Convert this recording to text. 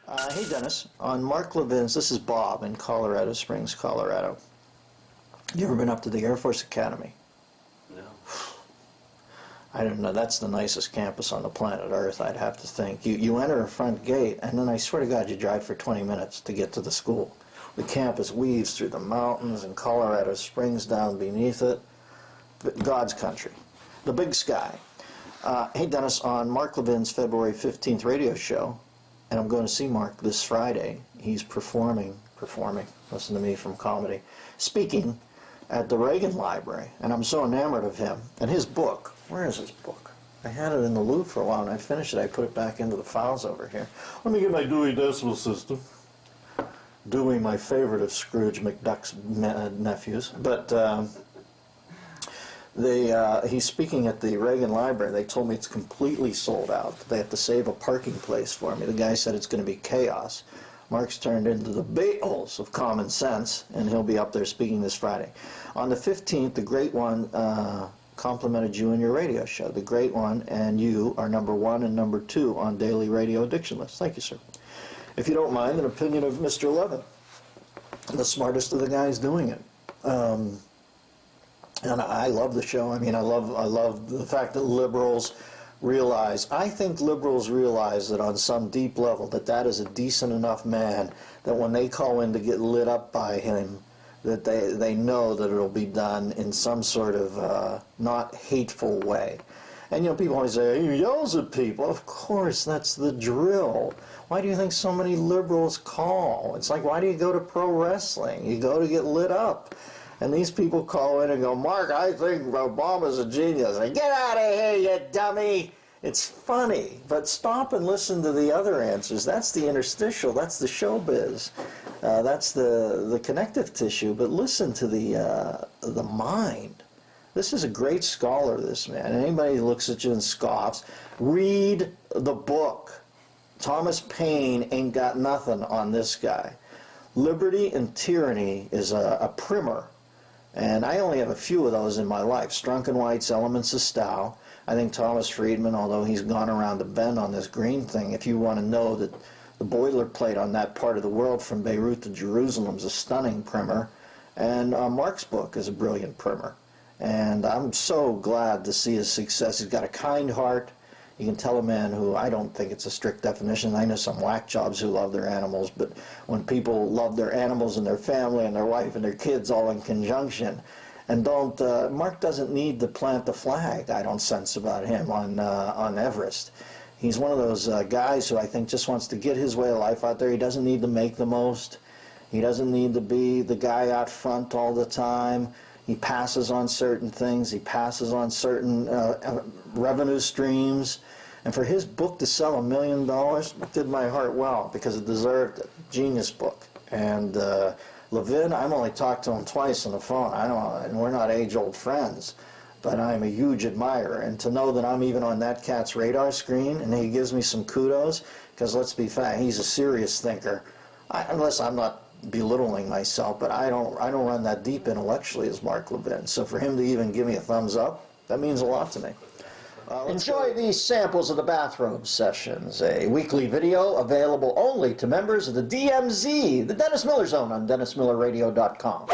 Hey Dennis, on Mark Levin's, this is Bob in Colorado Springs, Colorado. You ever been up to the Air Force Academy? No. I don't know, that's the nicest campus on the planet Earth, I'd have to think. You enter a front gate, and then I swear to God, you drive for 20 minutes to get to the school. The campus weaves through the mountains and Colorado Springs down beneath it. God's country. The big sky. Hey Dennis, on Mark Levin's February 15th radio show, and I'm going to see Mark this Friday. He's performing, listen to me from comedy, speaking at the Reagan Library, and I'm so enamored of him. And his book, where is his book? I had it in the Louvre for a while, and I finished it. I put it back into the files over here. Let me get my Dewey Decimal System. Dewey, my favorite of Scrooge McDuck's nephews. But he's speaking at the Reagan Library. They told me it's completely sold out. They have to save a parking place for me. The guy said it's going to be chaos. Mark's turned into the Beatles of common sense, and he'll be up there speaking this Friday. On the 15th, the Great One complimented you in your radio show. The Great One and you are #1 and #2 on daily radio addiction list. Thank you, sir. If you don't mind, an opinion of Mr. Levin, the smartest of the guys doing it. And I love the show. I mean, I love the fact that liberals realize, I think liberals realize that on some deep level that is a decent enough man that when they call in to get lit up by him, that they know that it'll be done in some sort of not hateful way. And you know, people always say, he yells at people. Of course, that's the drill. Why do you think so many liberals call? It's like, why do you go to pro wrestling? You go to get lit up. And these people call in and go, Mark, I think Obama's a genius. Like, get out of here, you dummy. It's funny, but stop and listen to the other answers. That's the interstitial. That's the showbiz. That's the connective tissue. But listen to the mind. This is a great scholar, this man. Anybody who looks at you and scoffs, read the book. Thomas Paine ain't got nothing on this guy. Liberty and Tyranny is a primer. And I only have a few of those in my life. Strunk and White's Elements of Style. I think Thomas Friedman, although he's gone around the bend on this green thing, if you want to know that the boilerplate on that part of the world from Beirut to Jerusalem is a stunning primer. And Mark's book is a brilliant primer. And I'm so glad to see his success. He's got a kind heart. You can tell a man who, I don't think it's a strict definition. I know some whack jobs who love their animals, but when people love their animals and their family and their wife and their kids all in conjunction, and don't, Mark doesn't need to plant the flag, I don't sense about him on Everest. He's one of those guys who I think just wants to get his way of life out there. He doesn't need to make the most. He doesn't need to be the guy out front all the time. He passes on certain things. He passes on certain revenue streams. And for his book to sell $1 million, it did my heart well because it deserved it. Genius book. And Levin, I've only talked to him twice on the phone. And we're not age-old friends, but I'm a huge admirer. And to know that I'm even on that cat's radar screen and he gives me some kudos, because let's be fair, he's a serious thinker. Unless I'm not belittling myself, but I don't run that deep intellectually as Mark Levin. So for him to even give me a thumbs up, that means a lot to me. Enjoy these samples of the Bathrobe Sessions, a weekly video available only to members of the DMZ, the Dennis Miller Zone, on DennisMillerRadio.com.